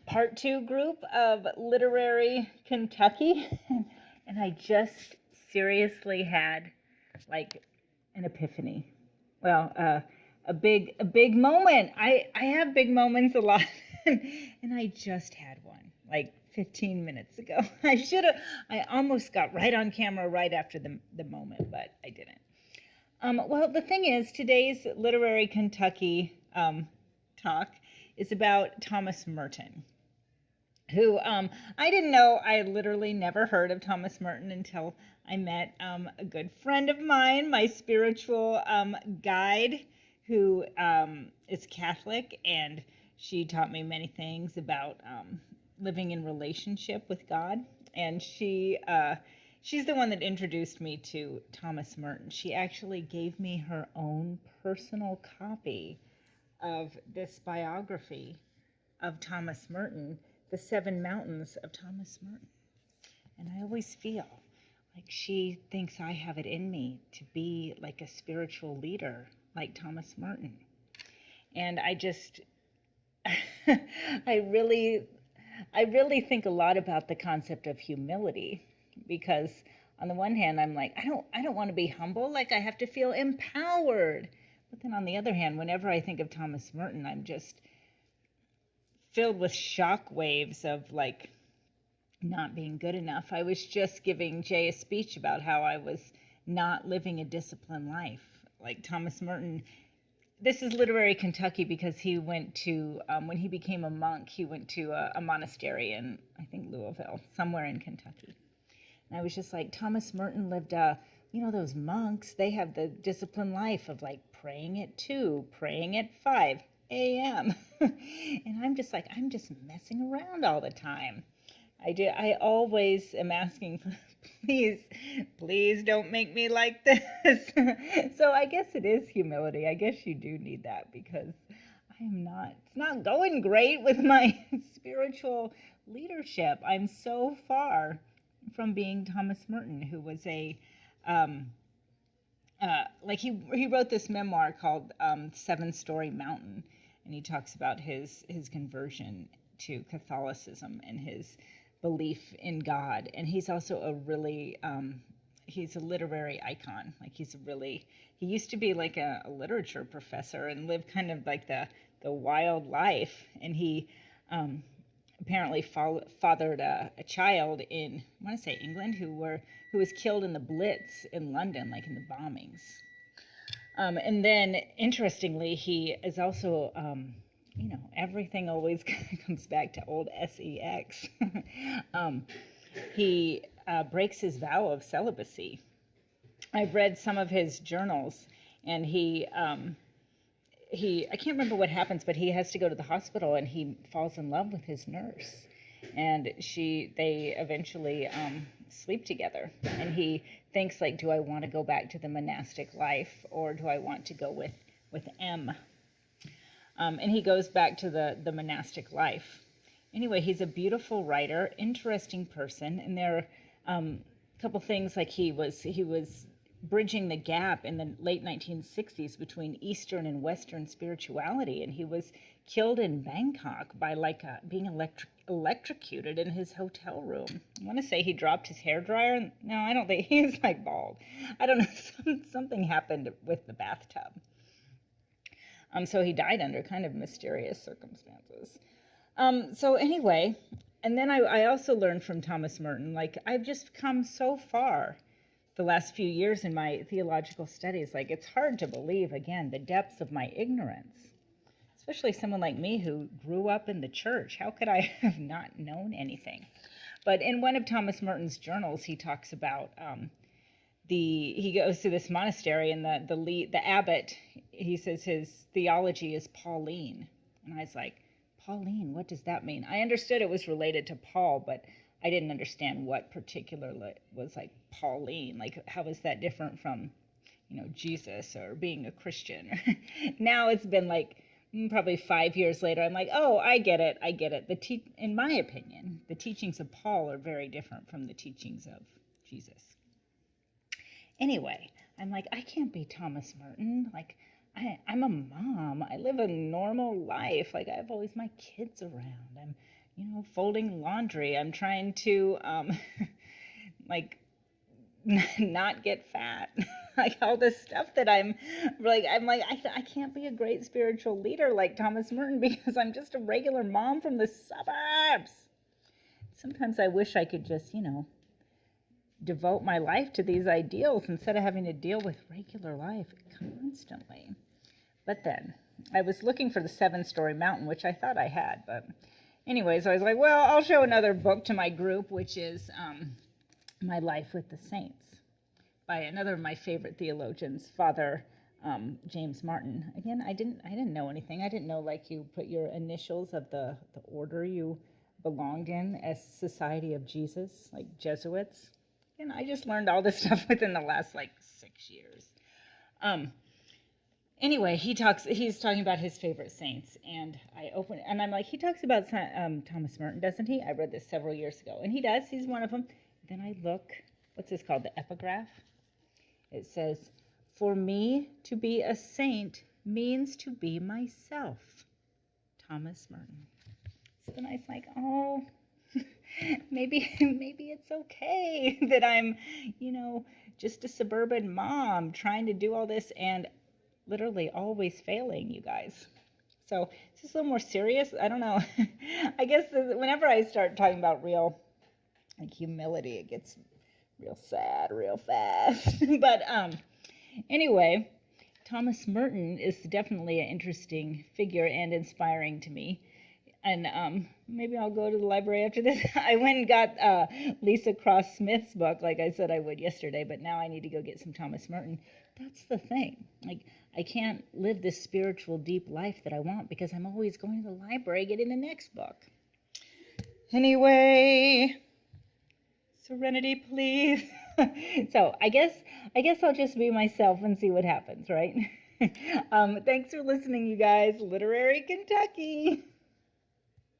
part two group of Literary Kentucky. And I just seriously had like an epiphany. Well, a big moment. I have big moments a lot, and I just had one like 15 minutes ago. I almost got right on camera right after the moment, but I didn't. Well, the thing is, today's Literary Kentucky talk is about Thomas Merton, who I didn't know. I literally never heard of Thomas Merton until I met a good friend of mine, my spiritual guide, who is Catholic, and she taught me many things about living in relationship with God. And she's the one that introduced me to Thomas Merton. She actually gave me her own personal copy of this biography of Thomas Merton, The Seven Mountains of Thomas Merton. And I always feel like she thinks I have it in me to be like a spiritual leader like Thomas Merton. And I just, I really, I really think a lot about the concept of humility, because on the one hand, I'm like, I don't want to be humble. Like, I have to feel empowered. But then on the other hand, whenever I think of Thomas Merton, I'm just filled with shock waves of like not being good enough. I was just giving Jay a speech about how I was not living a disciplined life. Like Thomas Merton, this is Literary Kentucky because he went to, when he became a monk, he went to a monastery in, I think, Louisville, somewhere in Kentucky. And I was just like, Thomas Merton lived those monks, they have the disciplined life of like praying at 2, praying at 5 a.m. And I'm just like, I'm just messing around all the time. I always am asking, please don't make me like this. So I guess it is humility. I guess you do need that, because it's not going great with my spiritual leadership. I'm so far from being Thomas Merton, who was he wrote this memoir called Seven Story Mountain, and he talks about his conversion to Catholicism and his belief in God. And he's also he's a literary icon. Like he used to be like a literature professor and lived kind of like the wild life. And he apparently fathered a child in, I want to say England, who was killed in the Blitz in London, like in the bombings. And then, interestingly, he is also, everything always comes back to old sex. He breaks his vow of celibacy. I've read some of his journals, and I can't remember what happens, but he has to go to the hospital, and he falls in love with his nurse. And they eventually sleep together. And he thinks, like, do I want to go back to the monastic life, or do I want to go with M? And he goes back to the monastic life. Anyway, he's a beautiful writer, interesting person, and there are a couple things, like he was bridging the gap in the late 1960s between Eastern and Western spirituality, and he was killed in Bangkok by being electrocuted in his hotel room. I want to say he dropped his hairdryer. No, I don't think he was like bald. I don't know. Something happened with the bathtub. So he died under kind of mysterious circumstances. So anyway, and then I also learned from Thomas Merton, like, I've just come so far the last few years in my theological studies. Like, it's hard to believe, again, the depths of my ignorance, especially someone like me who grew up in the church. How could I have not known anything? But in one of Thomas Merton's journals, he talks about he goes to this monastery, and the abbot, he says his theology is Pauline. And I was like, Pauline, what does that mean? I understood it was related to Paul, but I didn't understand what particularly was like Pauline. Like, how is that different from, Jesus or being a Christian? Now it's been like probably 5 years later. I'm like, oh, I get it. In my opinion, the teachings of Paul are very different from the teachings of Jesus. Anyway, I'm like, I can't be Thomas Merton. Like, I'm a mom. I live a normal life. Like, I have always my kids around. I'm folding laundry. I'm trying to, like, not get fat. Like all this stuff that I'm like, I can't be a great spiritual leader like Thomas Merton because I'm just a regular mom from the suburbs. Sometimes I wish I could just, devote my life to these ideals instead of having to deal with regular life constantly. But then I was looking for the 7-Story Mountain, which I thought I had. But anyways, I was like, well, I'll show another book to my group, which is My Life with the Saints by another of my favorite theologians, Father James Martin. Again, I didn't know anything. I didn't know, like, you put your initials of the order you belonged in as Society of Jesus, like Jesuits. And I just learned all this stuff within the last 6 years. Anyway, he's talking about his favorite saints, and I open it, and I'm like, he talks about Thomas Merton, doesn't he? I read this several years ago, and he does. He's one of them. Then I look, what's this called? The epigraph. It says, "For me to be a saint means to be myself." Thomas Merton. So then I was like, oh, maybe it's okay that I'm, just a suburban mom trying to do all this and literally always failing, you guys. So it's just a little more serious. I don't know. I guess whenever I start talking about real humility, it gets real sad real fast. But anyway, Thomas Merton is definitely an interesting figure and inspiring to me. And maybe I'll go to the library after this. I went and got Lisa Cross Smith's book, like I said I would yesterday, but now I need to go get some Thomas Merton. That's the thing. I can't live this spiritual, deep life that I want because I'm always going to the library getting the next book. Anyway, serenity, please. So I guess I'll just be myself and see what happens, right? Thanks for listening, you guys. Literary Kentucky.